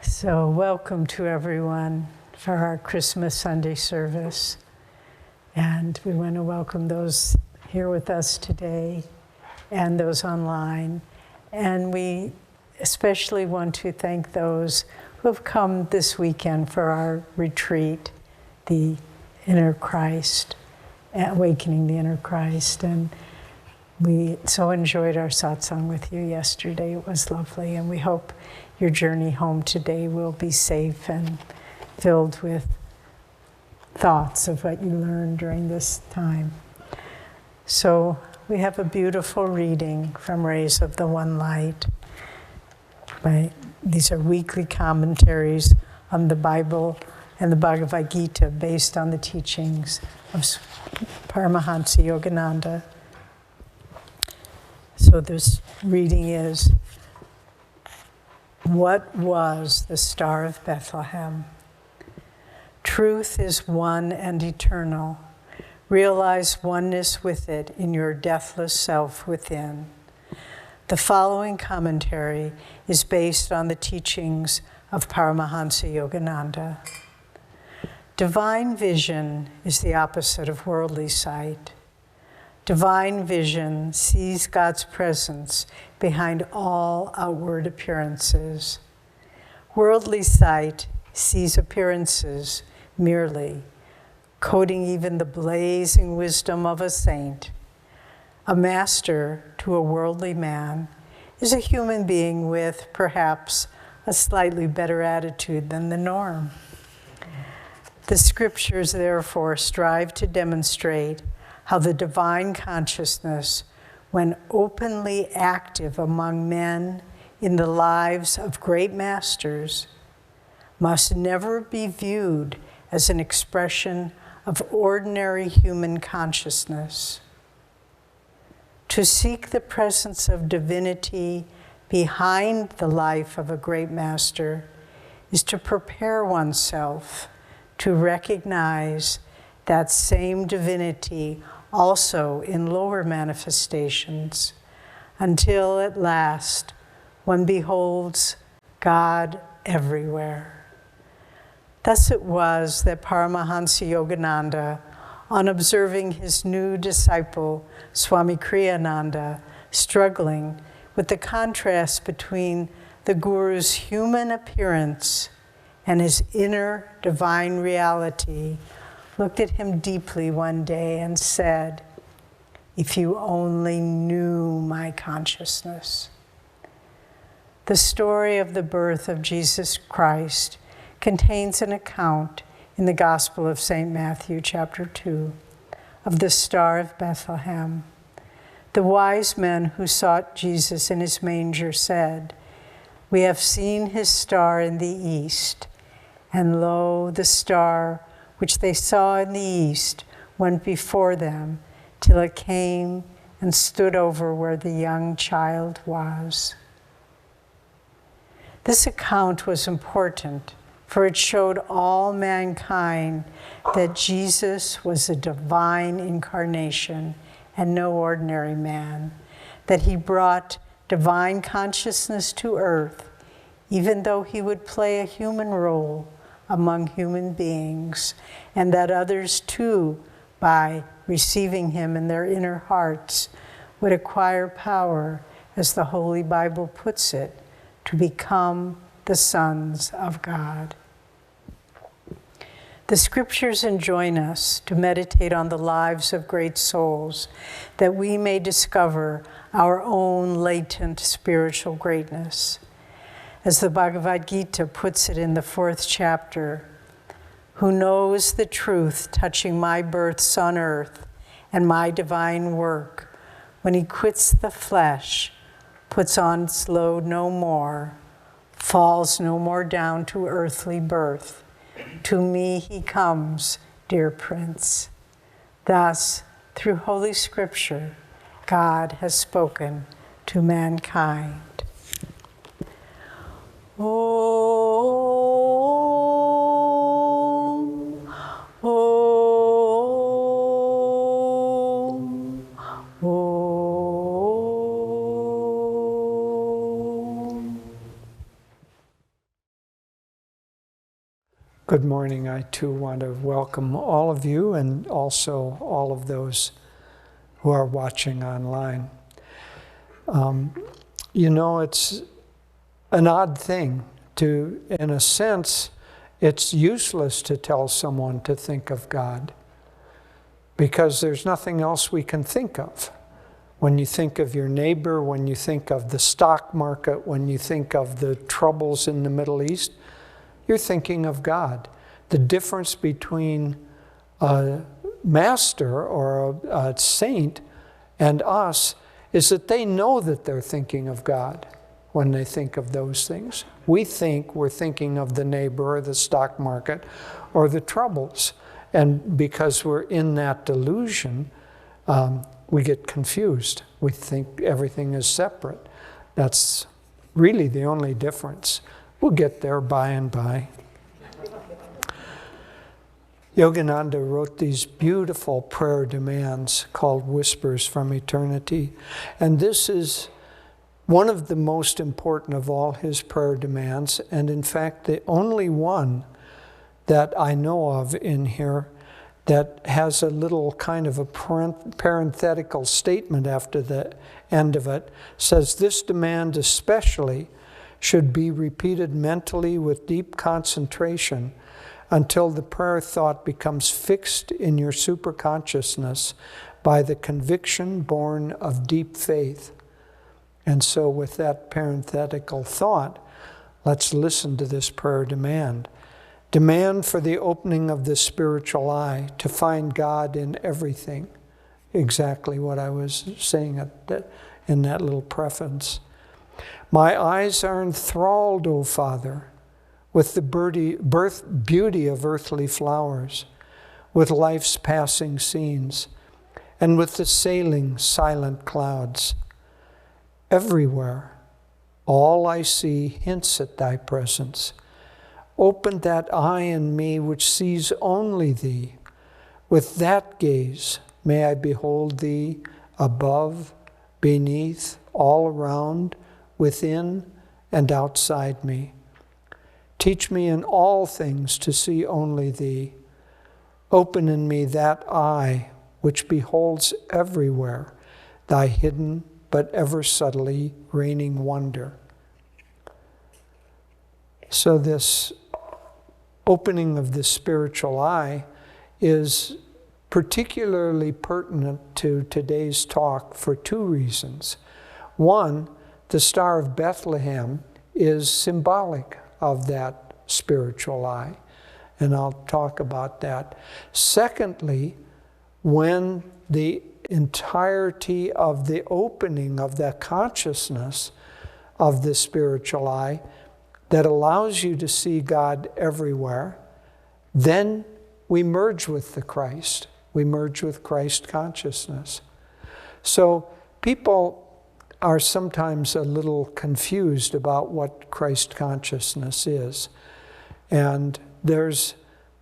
So welcome to everyone for our Christmas Sunday service. And we want to welcome those here with us today and those online. And we especially want to thank those who have come this weekend for our retreat, the Inner Christ, Awakening the Inner Christ. And we so enjoyed our satsang with you yesterday. It was lovely, and we hope your journey home today will be safe and filled with thoughts of what you learned during this time. So we have a beautiful reading from Rays of the One Light. These are weekly commentaries on the Bible and the Bhagavad Gita based on the teachings of Paramahansa Yogananda. So this reading is, what was the Star of Bethlehem? Truth is one and eternal. Realize oneness with it in your deathless self within. The following commentary is based on the teachings of Paramahansa Yogananda. Divine vision is the opposite of worldly sight. Divine vision sees God's presence behind all outward appearances. Worldly sight sees appearances merely, coding even the blazing wisdom of a saint. A master to a worldly man is a human being with perhaps a slightly better attitude than the norm. The scriptures therefore strive to demonstrate how the divine consciousness, when openly active among men in the lives of great masters, must never be viewed as an expression of ordinary human consciousness. To seek the presence of divinity behind the life of a great master is to prepare oneself to recognize that same divinity also in lower manifestations, until at last one beholds God everywhere. Thus it was that Paramahansa Yogananda, on observing his new disciple, Swami Kriyananda, struggling with the contrast between the Guru's human appearance and his inner divine reality, looked at him deeply one day and said, "If you only knew my consciousness." The story of the birth of Jesus Christ contains an account in the Gospel of St. Matthew, chapter 2, of the Star of Bethlehem. The wise men who sought Jesus in his manger said, "We have seen his star in the east, and lo, the star which they saw in the east went before them till it came and stood over where the young child was." This account was important, for it showed all mankind that Jesus was a divine incarnation and no ordinary man, that he brought divine consciousness to earth, even though he would play a human role among human beings, and that others too, by receiving him in their inner hearts, would acquire power, as the Holy Bible puts it, to become the sons of God. The scriptures enjoin us to meditate on the lives of great souls, that we may discover our own latent spiritual greatness. As the Bhagavad Gita puts it in the 4th chapter, who knows the truth touching my births on earth and my divine work, when he quits the flesh, puts on its load no more, falls no more down to earthly birth. To me he comes, dear Prince. Thus, through Holy Scripture, God has spoken to mankind. Om, Om, Om. Good morning. I too want to welcome all of you and also all of those who are watching online. It's an odd thing to, in a sense, it's useless to tell someone to think of God because there's nothing else we can think of. When you think of your neighbor, when you think of the stock market, when you think of the troubles in the Middle East, you're thinking of God. The difference between a master or a saint and us is that they know that they're thinking of God when they think of those things. We think we're thinking of the neighbor or the stock market or the troubles. And because we're in that delusion, we get confused. We think everything is separate. That's really the only difference. We'll get there by and by. Yogananda wrote these beautiful prayer demands called Whispers from Eternity. And this is one of the most important of all his prayer demands, and in fact, the only one that I know of in here that has a little kind of a parenthetical statement after the end of it, says this demand especially should be repeated mentally with deep concentration until the prayer thought becomes fixed in your superconsciousness by the conviction born of deep faith. And so with that parenthetical thought, let's listen to this prayer demand. Demand for the opening of the spiritual eye to find God in everything. Exactly what I was saying in that little preface. My eyes are enthralled, O Father, with the beauty of earthly flowers, with life's passing scenes, and with the sailing silent clouds. Everywhere, all I see hints at thy presence. Open that eye in me which sees only thee. With that gaze, may I behold thee above, beneath, all around, within, and outside me. Teach me in all things to see only thee. Open in me that eye which beholds everywhere thy hidden but ever subtly reigning wonder. So this opening of the spiritual eye is particularly pertinent to today's talk for two reasons. One, the Star of Bethlehem is symbolic of that spiritual eye, and I'll talk about that. Secondly, when the entirety of the opening of that consciousness of the spiritual eye that allows you to see God everywhere, then we merge with the Christ. We merge with Christ consciousness. So people are sometimes a little confused about what Christ consciousness is. And there's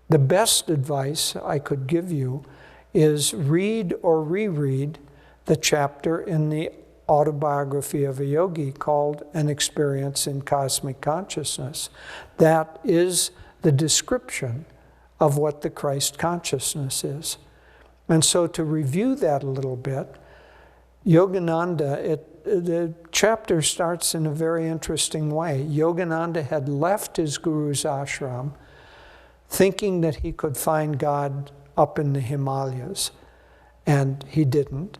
the best advice I could give you is read or reread the chapter in the autobiography of a yogi called An Experience in Cosmic Consciousness. That is the description of what the Christ consciousness is. And so to review that a little bit, Yogananda, the chapter starts in a very interesting way. Yogananda had left his guru's ashram thinking that he could find God up in the Himalayas, and he didn't.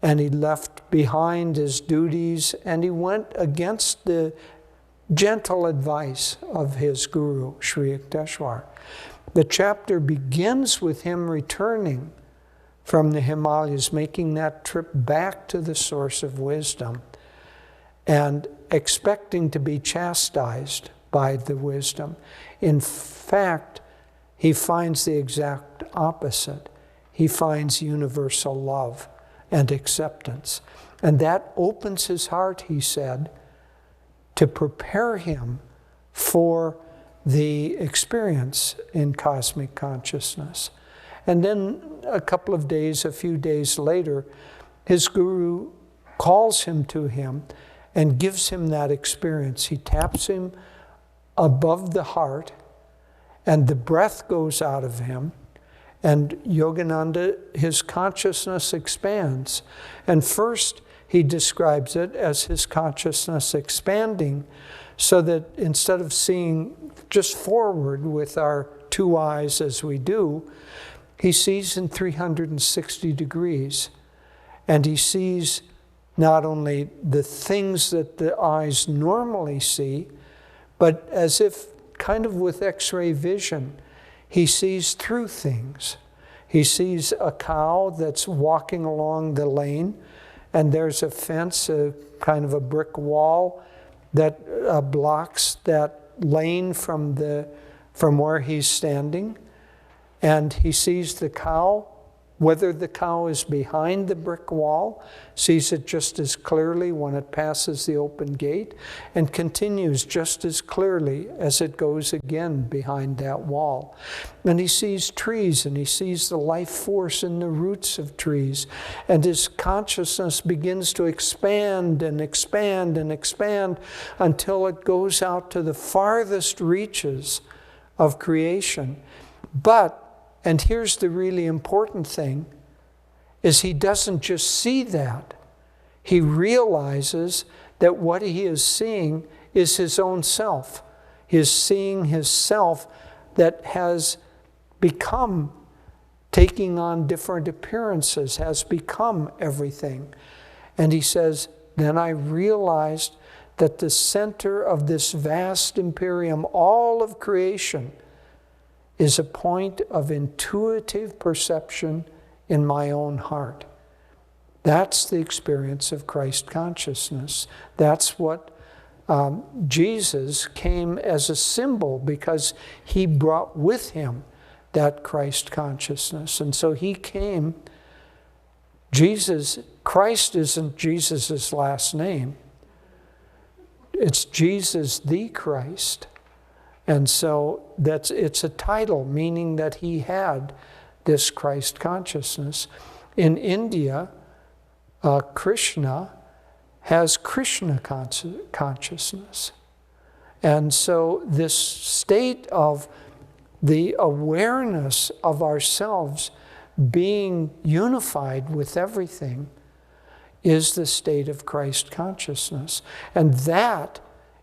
And he left behind his duties, and he went against the gentle advice of his guru, Sri Yukteswar. The chapter begins with him returning from the Himalayas, making that trip back to the source of wisdom, and expecting to be chastised by the wisdom. In fact, he finds the exact opposite. He finds universal love and acceptance. And that opens his heart, he said, to prepare him for the experience in cosmic consciousness. And then a few days later, his guru calls him to him and gives him that experience. He taps him above the heart, and the breath goes out of him, and Yogananda, his consciousness expands. And first, he describes it as his consciousness expanding, so that instead of seeing just forward with our two eyes as we do, he sees in 360 degrees. And he sees not only the things that the eyes normally see, but as if kind of with X-ray vision, he sees through things. He sees a cow that's walking along the lane, and there's a fence, a kind of a brick wall that blocks that lane from where he's standing. And he sees the cow, whether the cow is behind the brick wall, sees it just as clearly when it passes the open gate, and continues just as clearly as it goes again behind that wall. And he sees trees, and he sees the life force in the roots of trees, and his consciousness begins to expand and expand and expand until it goes out to the farthest reaches of creation. But and here's the really important thing, is he doesn't just see that. He realizes that what he is seeing is his own self. He is seeing his self that has become, taking on different appearances, has become everything. And he says, then I realized that the center of this vast imperium, all of creation, is a point of intuitive perception in my own heart. That's the experience of Christ consciousness. That's what Jesus came as a symbol, because he brought with him that Christ consciousness. And so he came, Christ isn't Jesus' last name. It's Jesus the Christ. And so it's a title, meaning that he had this Christ consciousness. In India, Krishna has Krishna consciousness. And so this state of the awareness of ourselves being unified with everything is the state of Christ consciousness. And that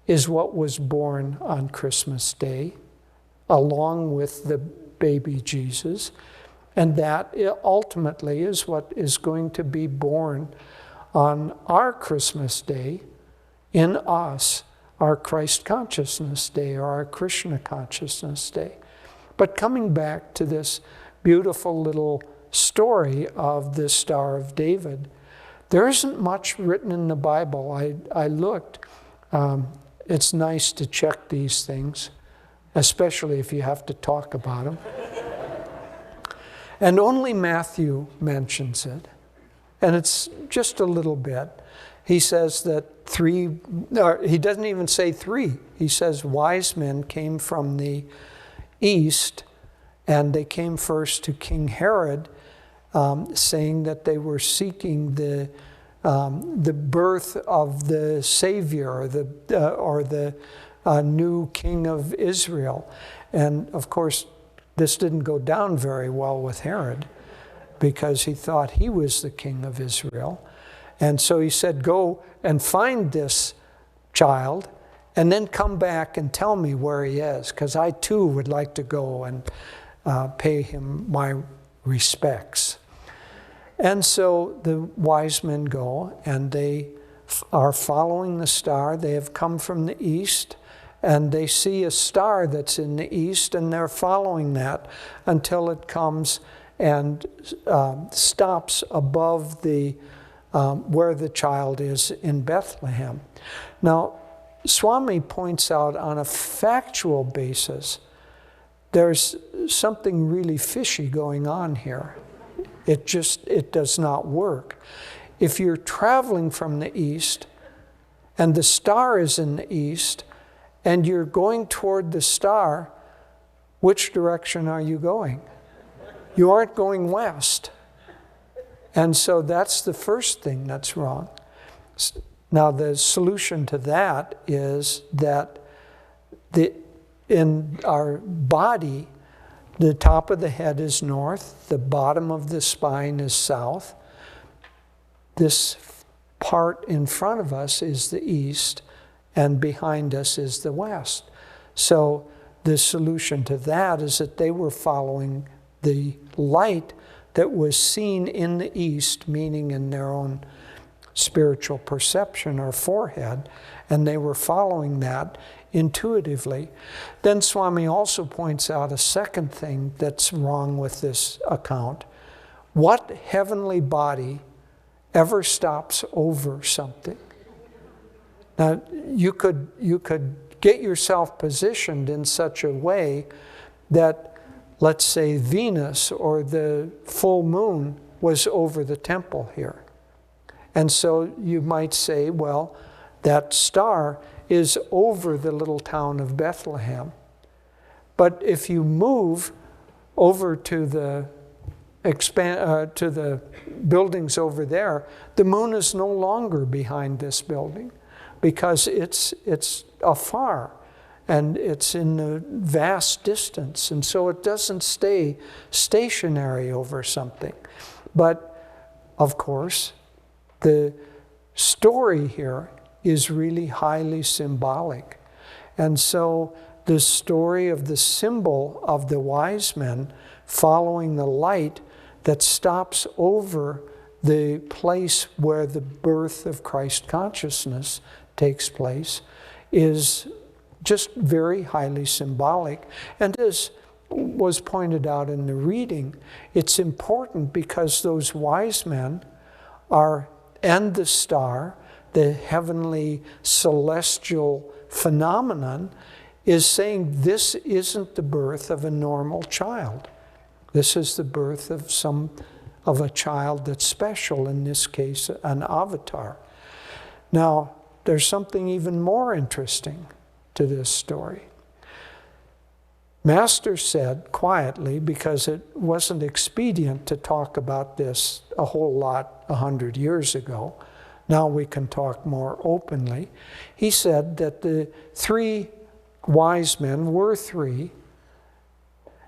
is what was born on Christmas Day, along with the baby Jesus. And that ultimately is what is going to be born on our Christmas Day in us, our Christ Consciousness Day, or our Krishna Consciousness Day. But coming back to this beautiful little story of the Star of David, there isn't much written in the Bible. I looked. It's nice to check these things, especially if you have to talk about them. And only Matthew mentions it. And it's just a little bit. he says that he doesn't even say three. He says wise men came from the east, and they came first to King Herod, saying that they were seeking the birth of the Savior or the new King of Israel. And of course, this didn't go down very well with Herod, because he thought he was the king of Israel. And so he said, go and find this child and then come back and tell me where he is, because I too would like to go and pay him my respects. And so the wise men go, and they are following the star. They have come from the east, and they see a star that's in the east, and they're following that until it comes and stops above the where the child is in Bethlehem. Now, Swami points out on a factual basis, there's something really fishy going on here. It does not work. If you're traveling from the east, and the star is in the east, and you're going toward the star, which direction are you going? You aren't going west. And so that's the first thing that's wrong. Now, the solution to that is that in our body, the top of the head is north, the bottom of the spine is south. This part in front of us is the east, and behind us is the west. So the solution to that is that they were following the light that was seen in the east, meaning in their own spiritual perception or forehead, and they were following that intuitively. Then Swami also points out a second thing that's wrong with this account. What heavenly body ever stops over something? Now, you could get yourself positioned in such a way that, let's say, Venus or the full moon was over the temple here. And so you might say, well, that star is over the little town of Bethlehem. But if you move over to the buildings over there, the moon is no longer behind this building, because it's afar. And it's in a vast distance. And so it doesn't stay stationary over something. But, of course, the story here is really highly symbolic. And so the story of the symbol of the wise men following the light that stops over the place where the birth of Christ consciousness takes place is just very highly symbolic. And as was pointed out in the reading, it's important because those wise men and the star, the heavenly celestial phenomenon, is saying this isn't the birth of a normal child. This is the birth of a child that's special, in this case, an avatar. Now, there's something even more interesting to this story. Master said quietly, because it wasn't expedient to talk about this a whole lot 100 years ago. Now we can talk more openly. He said that the three wise men were three,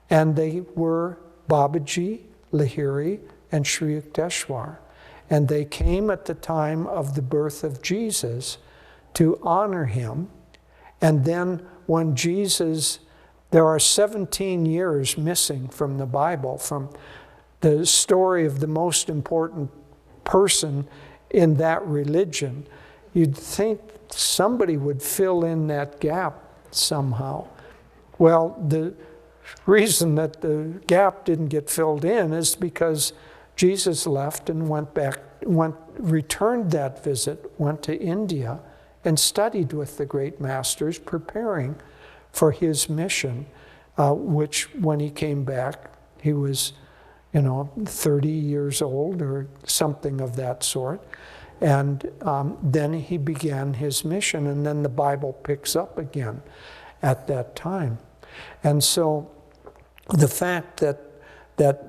and they were Babaji, Lahiri, and Sri Yukteswar. And they came at the time of the birth of Jesus to honor him. And then when Jesus, there are 17 years missing from the Bible, from the story of the most important person in that religion. You'd think somebody would fill in that gap somehow. Well, the reason that the gap didn't get filled in is because Jesus left and returned that visit, went to India, and studied with the great masters, preparing for his mission, which when he came back, he was, 30 years old or something of that sort. And then he began his mission, and then the Bible picks up again at that time. And so the fact that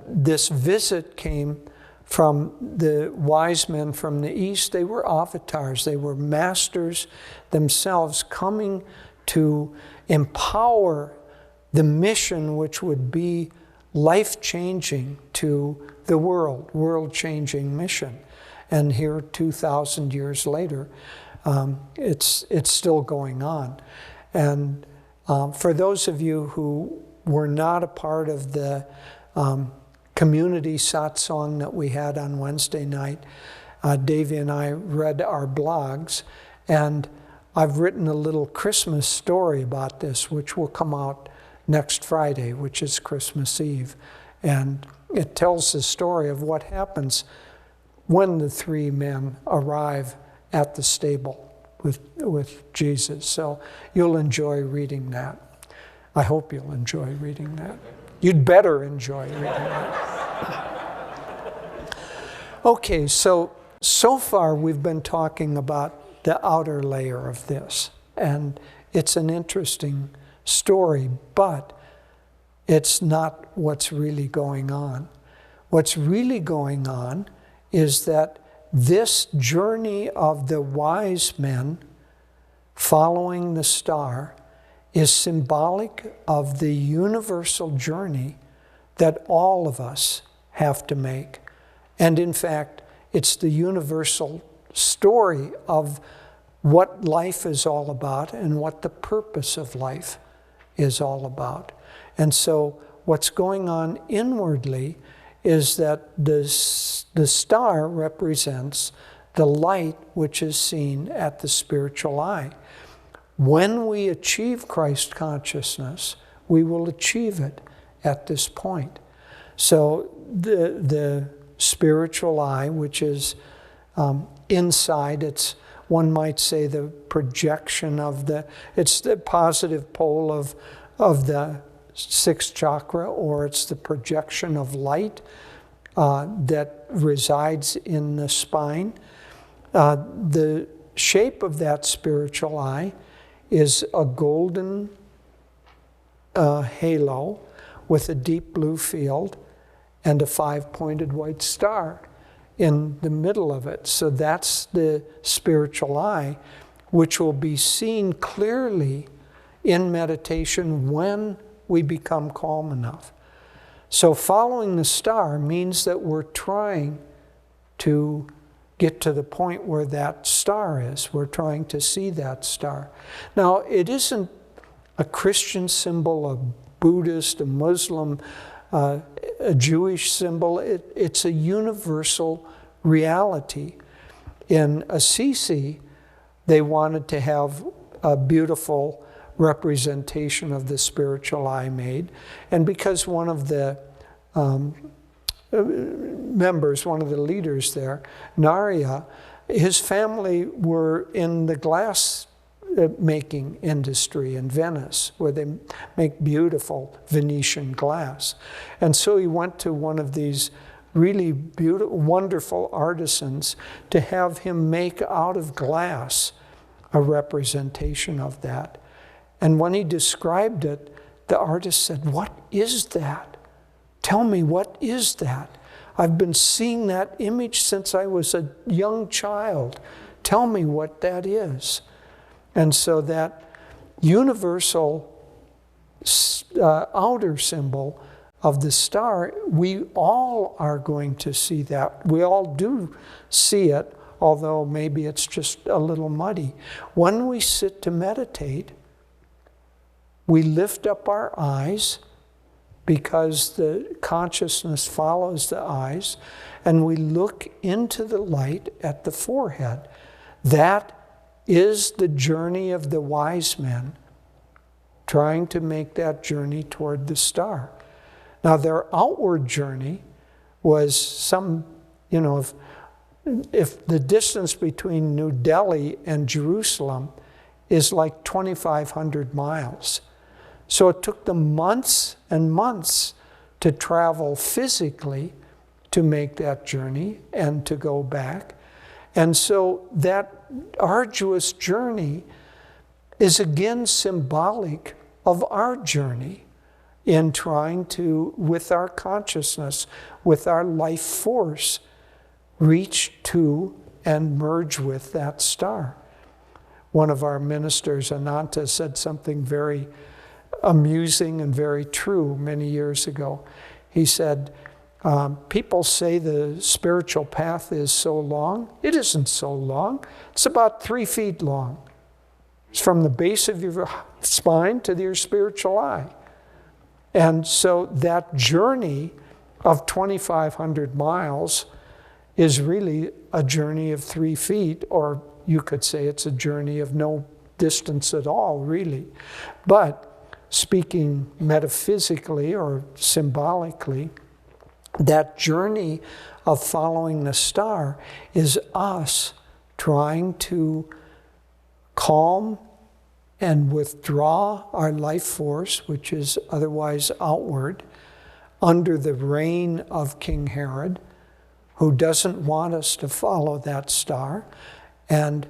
this visit came from the wise men from the east, they were avatars, they were masters themselves coming to empower the mission which would be life-changing to the world-changing mission. And here, 2,000 years later, it's still going on. And for those of you who were not a part of the community satsang that we had on Wednesday night, Devi and I read our blogs, and I've written a little Christmas story about this, which will come out next Friday, which is Christmas Eve. And it tells the story of what happens when the three men arrive at the stable with Jesus. So you'll enjoy reading that. I hope you'll enjoy reading that. You'd better enjoy reading that. Okay, so far we've been talking about the outer layer of this. And it's an interesting story, but it's not what's really going on. What's really going on is that this journey of the wise men following the star is symbolic of the universal journey that all of us have to make. And in fact, it's the universal story of what life is all about and what the purpose of life is all about. And so what's going on inwardly is that the star represents the light which is seen at the spiritual eye. When we achieve Christ consciousness, we will achieve it at this point. So the spiritual eye, which is inside, it's, one might say, the projection of it's the positive pole of the sixth chakra, or it's the projection of light that resides in the spine. The shape of that spiritual eye is a golden halo with a deep blue field and a 5-pointed white star in the middle of it. So that's the spiritual eye, which will be seen clearly in meditation when we become calm enough. So following the star means that we're trying to get to the point where that star is. We're trying to see that star. Now, it isn't a Christian symbol, a Buddhist, a Muslim, a Jewish symbol. It's a universal reality. In Assisi, they wanted to have a beautiful representation of the spiritual eye made. And because one of the members, one of the leaders there, Narya, his family were in the glass making industry in Venice, where they make beautiful Venetian glass. And so he went to one of these really beautiful, wonderful artisans to have him make out of glass a representation of that. And when he described it, the artist said, "What is that? Tell me, what is that? I've been seeing that image since I was a young child. Tell me what that is." And so that universal outer symbol of the star, we all are going to see that. We all do see it, although maybe it's just a little muddy. When we sit to meditate, we lift up our eyes because the consciousness follows the eyes, and we look into the light at the forehead. That is the journey of the wise men, trying to make that journey toward the star. Now, their outward journey was if the distance between New Delhi and Jerusalem is like 2,500 miles. So it took them months and months to travel physically to make that journey and to go back. And so that arduous journey is again symbolic of our journey in trying to, with our consciousness, with our life force, reach to and merge with that star. One of our ministers, Ananda, said something very amusing and very true many years ago. He said, people say the spiritual path is so long. It isn't so long. It's about 3 feet long. It's from the base of your spine to your spiritual eye. And so that journey of 2,500 miles is really a journey of 3 feet, or you could say it's a journey of no distance at all, really. But speaking metaphysically or symbolically, that journey of following the star is us trying to calm and withdraw our life force, which is otherwise outward, under the reign of King Herod, who doesn't want us to follow that star and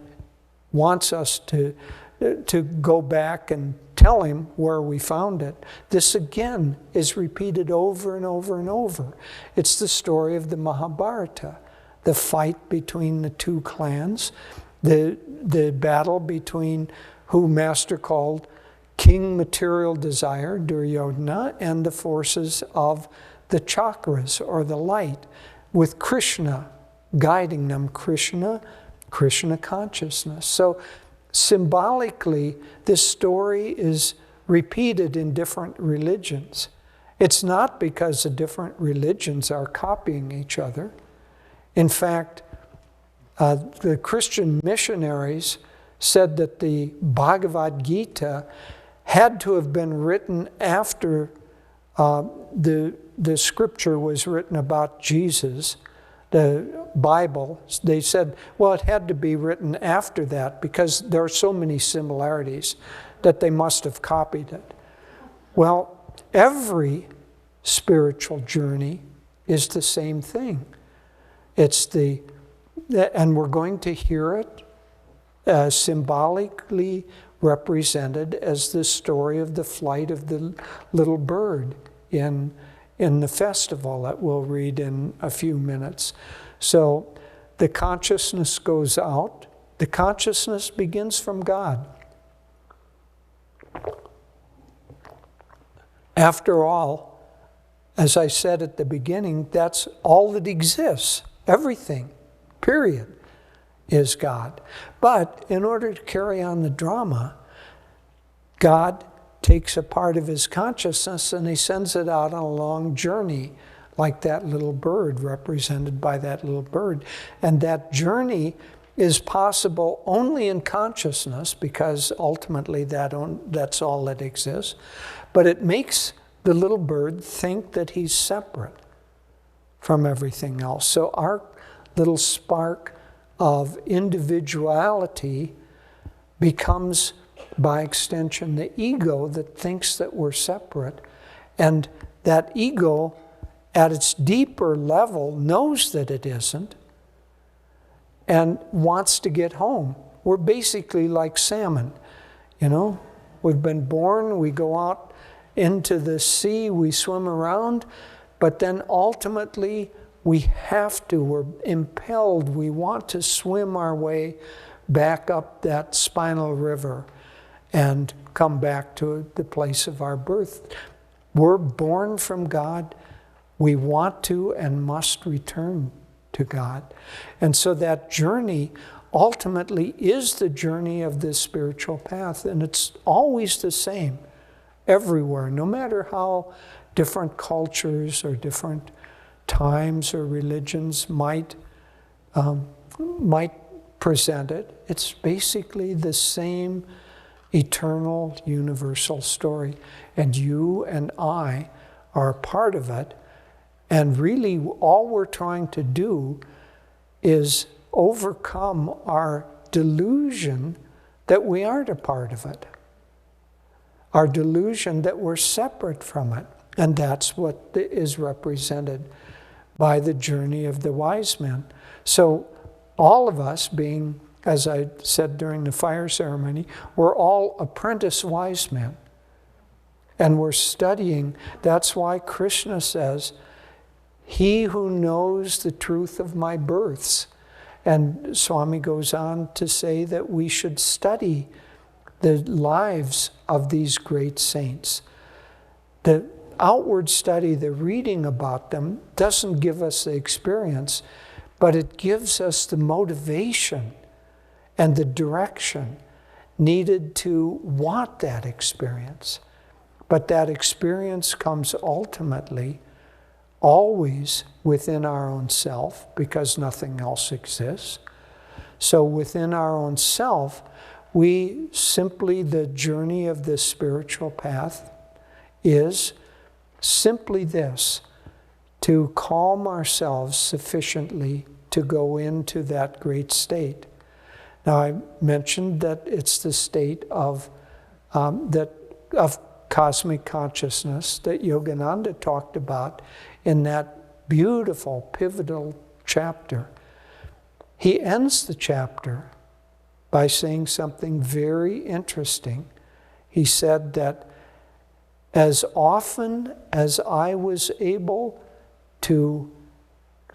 wants us to go back and tell him where we found it. This again is repeated over and over and over. It's the story of the Mahabharata, the fight between the two clans, the battle between who Master called King Material Desire, Duryodhana, and the forces of the chakras, or the light, with Krishna guiding them, Krishna consciousness. So symbolically, this story is repeated in different religions. It's not because the different religions are copying each other. In fact, the Christian missionaries said that the Bhagavad Gita had to have been written after the scripture was written about Jesus, the Bible. They said, well, it had to be written after that because there are so many similarities that they must have copied it. Well, every spiritual journey is the same thing. And we're going to hear it symbolically represented as the story of the flight of the little bird in the festival that we'll read in a few minutes. So the consciousness goes out. The consciousness begins from God. After all, as I said at the beginning, that's all that exists. Everything, period, is God. But in order to carry on the drama, God takes a part of his consciousness and he sends it out on a long journey, like that little bird, represented by that little bird. And that journey is possible only in consciousness, because ultimately that's all that exists. But it makes the little bird think that he's separate from everything else. So our little spark of individuality becomes, by extension, the ego that thinks that we're separate. And that ego, at its deeper level, knows that it isn't and wants to get home. We're basically like salmon, We've been born, we go out into the sea, we swim around, but then ultimately we're impelled, we want to swim our way back up that spinal river and come back to the place of our birth. We're born from God. We want to and must return to God. And so that journey ultimately is the journey of this spiritual path. And it's always the same everywhere, no matter how different cultures or different times or religions might present it. It's basically the same eternal, universal story. And you and I are a part of it. And really, all we're trying to do is overcome our delusion that we aren't a part of it. Our delusion that we're separate from it. And that's what is represented by the journey of the wise men. So all of us being, as I said during the fire ceremony, we're all apprentice wise men. And we're studying. That's why Krishna says, he who knows the truth of my births. And Swami goes on to say that we should study the lives of these great saints. The outward study, the reading about them, doesn't give us the experience, but it gives us the motivation and the direction needed to want that experience. But that experience comes ultimately always within our own self, because nothing else exists. So within our own self, the journey of this spiritual path is simply this: to calm ourselves sufficiently to go into that great state. Now, I mentioned that it's the state of cosmic consciousness that Yogananda talked about in that beautiful, pivotal chapter. He ends the chapter by saying something very interesting. He said that as often as I was able to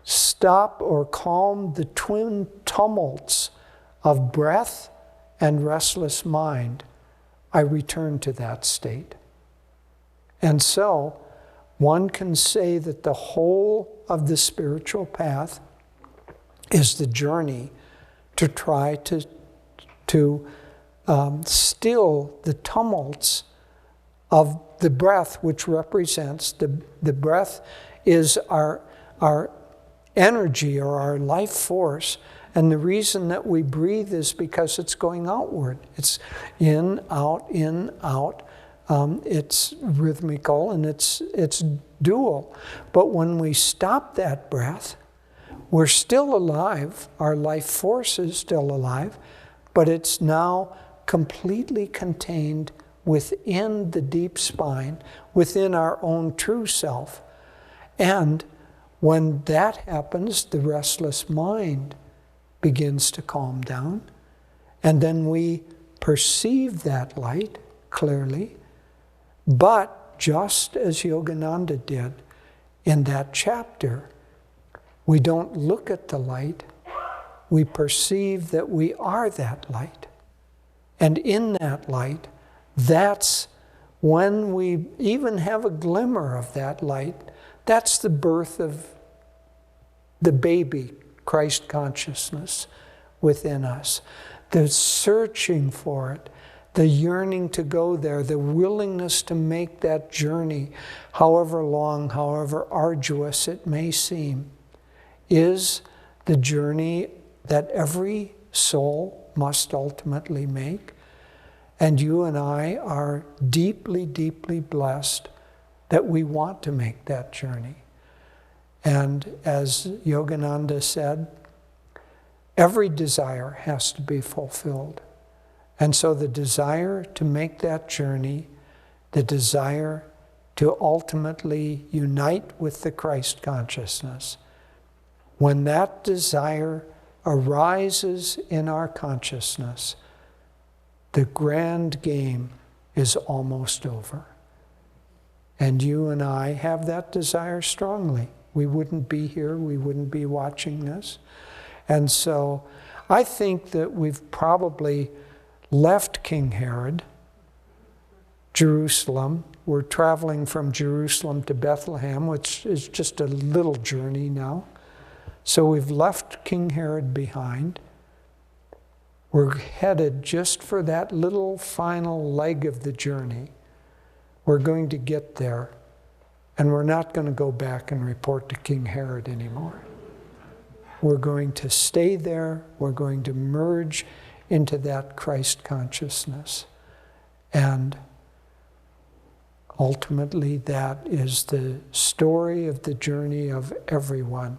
stop or calm the twin tumults of breath and restless mind, I returned to that state. And so, one can say that the whole of the spiritual path is the journey to try to still the tumults of the breath, which represents the breath is our energy or our life force. And the reason that we breathe is because it's going outward. It's in, out, in, out. It's rhythmical and it's dual. But when we stop that breath, we're still alive. Our life force is still alive, but it's now completely contained within the deep spine, within our own true self. And when that happens, the restless mind begins to calm down. And then we perceive that light clearly. But just as Yogananda did in that chapter, we don't look at the light. We perceive that we are that light. And in that light, that's when we even have a glimmer of that light. That's the birth of the baby Christ consciousness within us. The searching for it, the yearning to go there, the willingness to make that journey, however long, however arduous it may seem, is the journey that every soul must ultimately make. And you and I are deeply, deeply blessed that we want to make that journey. And as Yogananda said, every desire has to be fulfilled. And so the desire to make that journey, the desire to ultimately unite with the Christ consciousness, when that desire arises in our consciousness, the grand game is almost over. And you and I have that desire strongly. We wouldn't be here, we wouldn't be watching this. And so I think that we've probably left King Herod, Jerusalem. We're traveling from Jerusalem to Bethlehem, which is just a little journey now. So we've left King Herod behind. We're headed just for that little final leg of the journey. We're going to get there, and we're not going to go back and report to King Herod anymore. We're going to stay there. We're going to merge into that Christ consciousness. And ultimately, that is the story of the journey of everyone.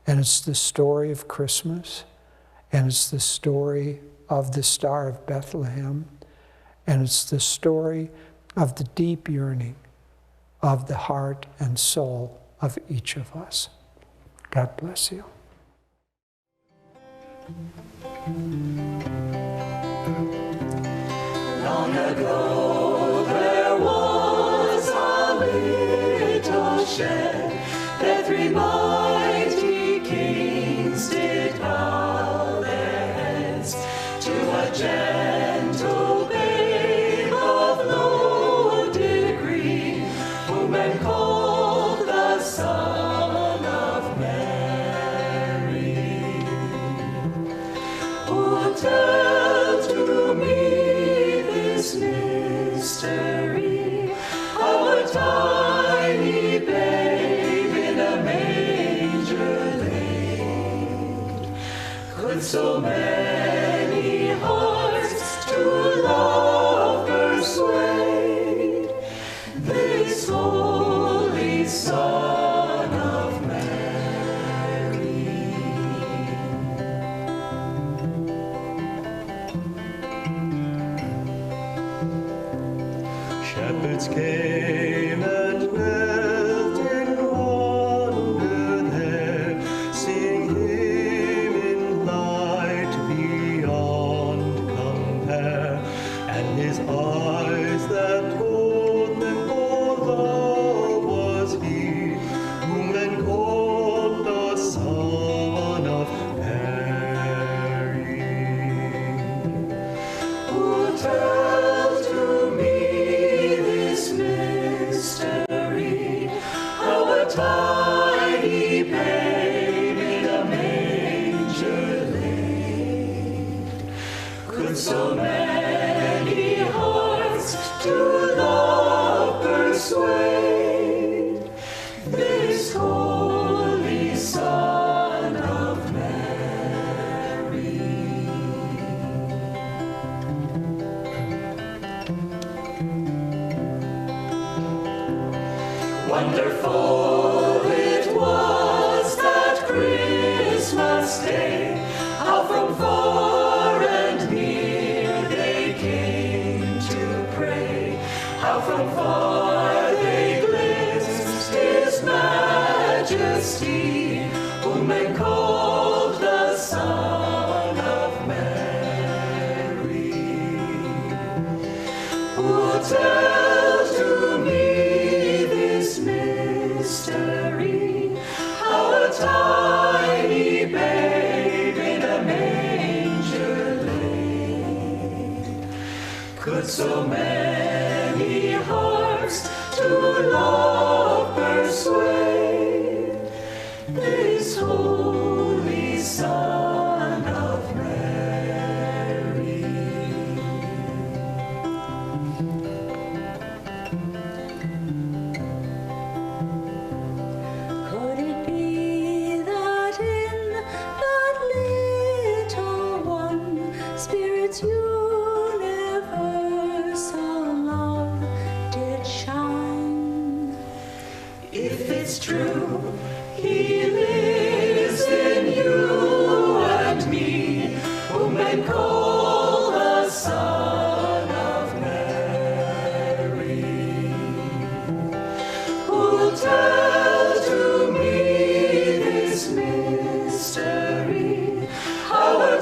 And it's the story of Christmas. And it's the story of the Star of Bethlehem. And it's the story of the deep yearning of the heart and soul of each of us. God bless you. Long ago there was a little shed that 3 mighty kings did bow their heads to a gentle babe of low degree, whom men called the Son of Mary. Who tell to me this mystery, how a tiny babe in a manger laid? Could so many hearts to love persuade this holy Son of Mary? Shepherds came and knelt in wonder there, seeing him in light beyond compare, and his eyes that told them all love was he, whom men called the Son of Mary. Who tell to me this mystery, how a tiny babe in a manger laid? Could so many hearts to love persuade this holy Son of Mary? Wonderful it was that Christmas day, how from far and near they came to pray, how from far they glimpsed his majesty, whom they called the Son of Mary. Who tell to me this mystery, how a tiny babe in a manger laid? Could so many hearts to love persuade this holy Son of Mary? Could it be that in that little one Spirit's universal love did shine? If it's true, he lives in you and me, whom men call the Son of Mary. Who tell to me this mystery, how a